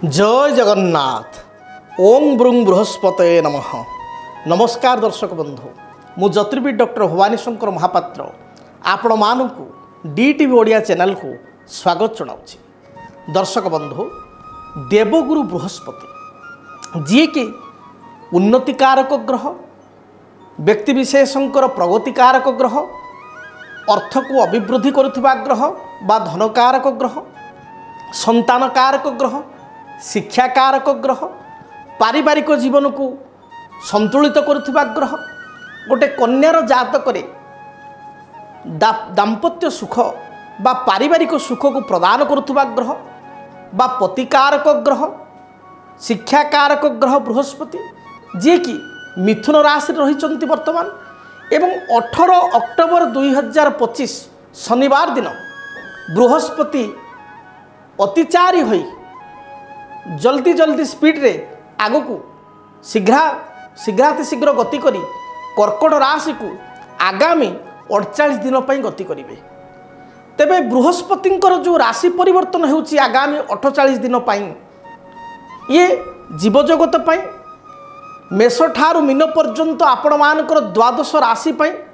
जय जगन्नाथ। ओं ब्रुंग बृहस्पते नमः। नमस्कार दर्शक बंधु, मु ज्योतिर्विद डॉक्टर भवानी शंकर महापात्र आपण मानू डीटीवी ओडिया चैनल को स्वागत जनाऊँगी। दर्शक बंधु, देवगुरु बृहस्पति जी कि उन्नतिकारक ग्रह, व्यक्तिविशेषंकर प्रगतिकारक ग्रह, अर्थ को अभिवृद्धि करुवा ग्रह बा धनकारक ग्रह, संतानकारक ग्रह, शिक्षाकारक ग्रह, पारिवारिक जीवन को संतुलित करुवा ग्रह, गोटे कन्यार जातक दाम्पत्य सुख बा पारिवारिक सुख को प्रदान करुवा ग्रह बा पतिकारक ग्रह, शिक्षाकारक ग्रह बृहस्पति जी कि मिथुन राशि रही वर्तमान एवं 18 अक्टोबर 2025 शनिवार दिन बृहस्पति अतिचारी होई जल्दी जल्दी स्पीड रे आगु को शीघ्र गति करी कर्कट राशि को आगामी 48 दिन पर गति करेंगे। तेबे बृहस्पति जो राशि परिवर्तन होउची आगामी 48 दिन पर ये जीवजगत पर मेष ठारू मीन पर्यंत आपण मानकर द्वादश राशि पर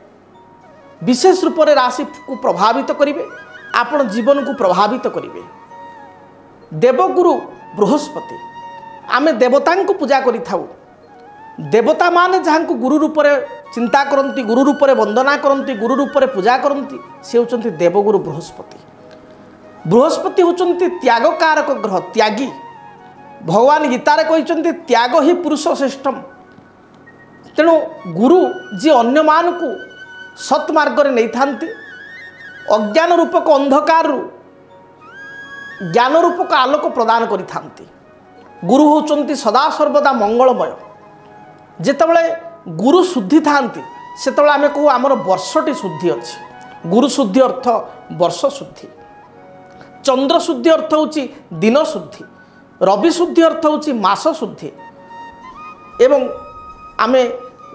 विशेष रूप से राशि को प्रभावित करेंगे, आपण जीवन को प्रभावित करेंगे। देवगुरु बृहस्पति आमे देवता को पूजा करि थाउ। देवता माने जहाँ को गुरु रूप में चिंता करती, गुरु रूप में वंदना करती, गुरु रूप में पूजा करती, से होचंती देवगुरु बृहस्पति। बृहस्पति होचंती त्यागकारक ग्रह, त्यागी। भगवान गीतारे कहते त्याग ही पुरुष श्रेष्ठम। तेणु गुरु जी अन्य मान को सत्मार्ग नहीं थांती, अज्ञान रूपक अंधकार ज्ञान रूपक आलोक प्रदान करि थांती। गुरु होचंती सदा सर्वदा मंगलमय। जेतबले गुरु शुद्धि थांती सेतबले आमे कहू आमर वर्षटी शुद्धि अछि। गुरु शुद्धि अर्थ वर्ष शुद्धि, चंद्र शुद्धि अर्थ होची दिन शुद्धि, रवि शुद्धि अर्थ होची मास शुद्धि। एवं आमे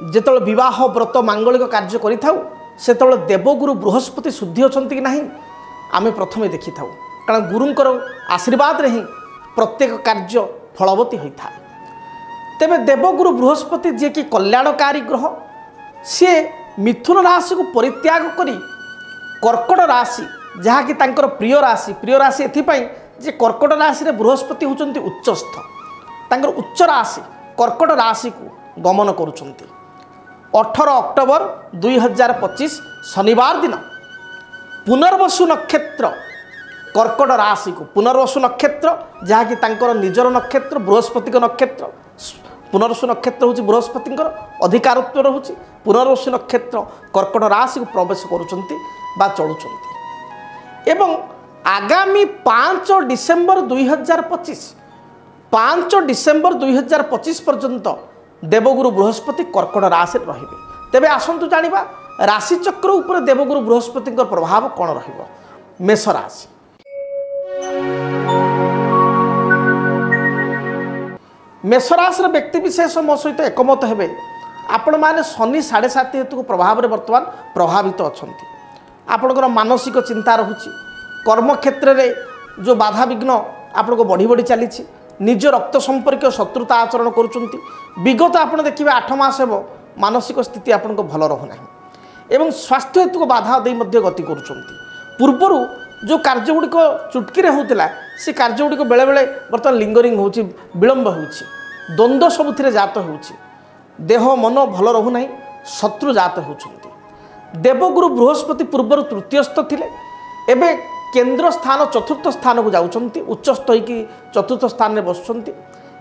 जेतबले विवाह व्रत मांगलिक कार्य करि थाउ सेतबले देवगुरु बृहस्पति शुद्धि अछंती कि नाही आमे प्रथमे देखि थाउ, कारण गुरुंकर आशीर्वाद रे ही प्रत्येक कार्य फलवती होता है। तेबे देवगुरु बृहस्पति जी कि कल्याणकारी ग्रह, सी मिथुन राशि को परित्याग करी कर्कट राशि जहाँकि तांकर प्रिय राशि एथिपाई जे कर्कट राशि रे बृहस्पति होचंती उच्चस्थ, तांकर उच्च राशि कर्कट राशि को गमन करुचंती। 18 अक्टोबर 2025 शनिवार दिन पुनर्वसु नक्षत्र कर्कट राशि को, पुनर्वसु नक्षत्र जहाँकि तांकर निजर नक्षत्र बृहस्पति नक्षत्र, पुनर्वसु नक्षत्र हूँ बृहस्पति अधिकारत्व रहुची। पुनर्वसु नक्षत्र कर्कट राशि को प्रवेश करुचंती बा चलुचंती एवं आगामी 5 डिसेम्बर 2025 पर्यंत देवगुरु बृहस्पति कर्कट राशि रहिबे। तेबे आसंतु जानिबा राशि चक्र उपर देवगुरु बृहस्पति प्रभाव कौन रहिबो। मेष राशि, मेषराशि व्यक्ति विशेष मो सहित एकमत हेबे। आपण माने शनि 7.5 हेतु को प्रभाव रे वर्तमान प्रभावित अछंती। आपणकर मानसिक चिंता रहुची, कर्म क्षेत्र रे जो बाधा विघ्न आपण को बढ़ी बढ़ी चली, निज रक्त संपर्क शत्रुता आचरण करुचंती। विगत आपण देखिबे 8 मास हेबो मानसिक स्थिति आपण को भल रहु नाही एवं स्वास्थ्य हेतु को बाधा दे मध्य गति करुचंती। पूर्वरु जो कार्य गुड़िक चुटकी होता से कार्य गुड़िक बेले बेले बर्तमान लिंगरिंग होची, विलंब होची, द्वंद्व सबुथिरे जात होची, देह मन भल रहू नाही, शत्रु जात होचंती। देवगुरु बृहस्पति पूर्वर तृतीयस्थ थिले, एबे केंद्र स्थान चतुर्थ स्थान को जाउचंती, उच्चस्थ होइकी चतुर्थ स्थान रे बसुचंती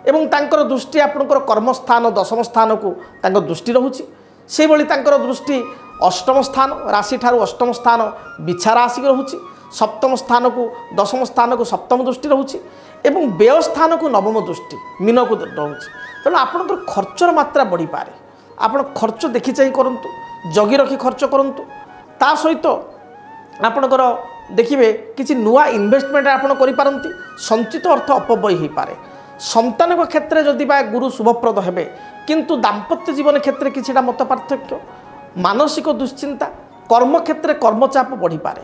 एवं तांकर दृष्टि आपनकर कर्मस्थान दशम स्थान को तांकर दृष्टि रहूची। से भली तांकर दृष्टि अष्टम स्थान राशि ठारू अष्टम स्थान बिछा राशि रहूची, सप्तम स्थान को दशम स्थान को सप्तम दृष्टि रहूची एवं व्यय स्थान को नवम दृष्टि मीन को रहूची। तेणु आपणकर खर्चर मात्रा बढ़ी पारे। आपण खर्च देखि चाहि करंतु, जगी रखी खर्च करंतु। ता सहित आपणकर देखिबे किछि नुआ इन्वेस्टमेंट आपण करि पारंती, संचित अर्थ अपव्यय हो पारे। संतान क्षेत्र जदि बा गुरु शुभप्रद हेबे, किंतु दाम्पत्य जीवन क्षेत्र किछिटा मत पार्थक्य, मानसिक दुश्चिंता, कर्म क्षेत्र कर्मचाप बढ़ी पारे।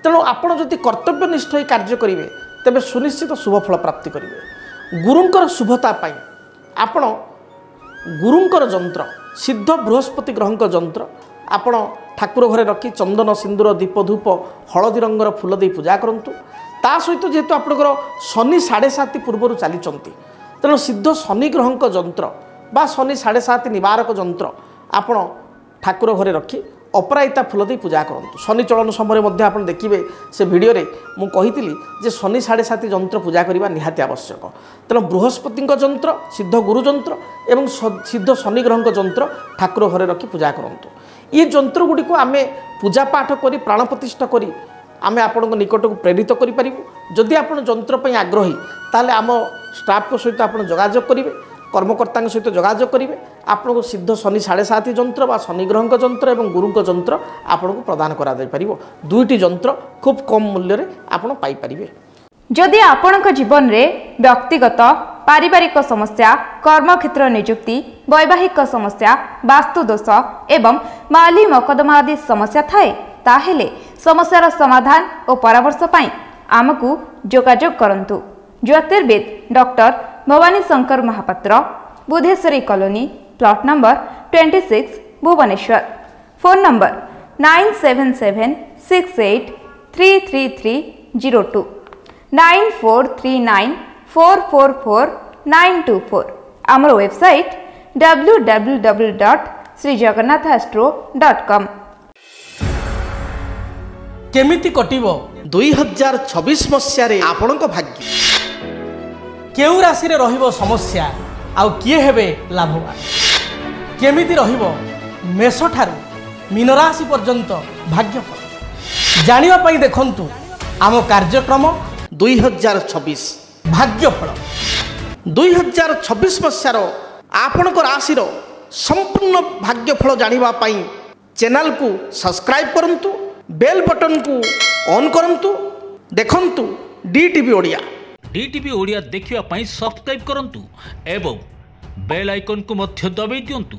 तेणु आपण जदि कर्तव्यनिष्ठ कार्य करेंगे तेबे सुनिश्चित शुभफल प्राप्ति करेंगे। गुरुंकर शुभता पाई आपण गुरुंकर जंत्र सिद्ध बृहस्पति ग्रहंकर जंत्र आपण ठाकुर घरे रखी चंदन सिंदूर दीप धूप हलदी रंगर फूल दे पूजा करंतु। ता सहित जेहेतु आपणकर शनि 7.5 पूर्व चली तेणु सिद्ध शनि ग्रहंकर जंत्र बा शनि 7.5 निवारक जंत्र आपण ठाकुर घरे रखी अपराजिता फूल दे पूजा करंतु। शनि चलन समय मध्य आप देखिए से भिडियो रे मु कहितली जे शनि 7.5 जंत्र पूजा करने निहाती आवश्यक। तेणु बृहस्पति जंत्र सिद्ध गुरु जंत्र एवं सिद्ध शनि ग्रह जंत्र ठाकुर घरे रखी पूजा करंतु। ये जंत्र गुड़ी को आम पूजा पाठ करी प्राण प्रतिष्ठा करी आम आपण निकट को प्रेरित करें। जदि आप जंत्र आग्रही ताले आम स्टाफ सहित आप जोगाजोग करेंगे कर्मकर्ता सहित जोगाजोग करेंगे आपन को सिद्ध शनि 7.5 जंत्र बा शनि ग्रह जंत्र एवं गुरु जंत्र आपन को प्रदान करा जाय परिबो। दुईटी जंत्र खूब कम मूल्य रे आपन पाई परिबे। जदि आपणक जीवन में व्यक्तिगत पारिवारिक समस्या कर्मक्षेत्र नियुक्ति वैवाहिक समस्या वास्तु दोष एवं माली मकदमा आदि समस्या थाए ताहेले समस्यार समाधान और परामर्श पाई आमको जोगाजोग करंतु। ज्योतिर्विद doctor Bhabani Shankar Mahapatra Budheswari colony plot number 26 Bhubaneswar. Phone number 9776833302 9439444924। आमर वेबसाइट www.srijagannathastro.com। केमिति कटिबो 2026 मसियारे आपणक भाग्य केउ राशि रे रहिबो समस्या आउ किए हेबे लाभवान केमिति रहिबो मेष ठारू मीन राशि पर्यंत भाग्यफल जानिबा पई देखंतु आम कार्यक्रम 2026 भाग्यफल। 2026 मसियार आपणक राशि रो संपूर्ण भाग्यफल जानिबा पई चैनल को सब्सक्राइब करंतु बेल बटन को ऑन करंतु देखंतु डीटीवी ओडिया। डीटीवी ओडिया देखिवा पई सब्सक्राइब करंतु एवं बेल आइकन को मध्य दबाई दियंतु।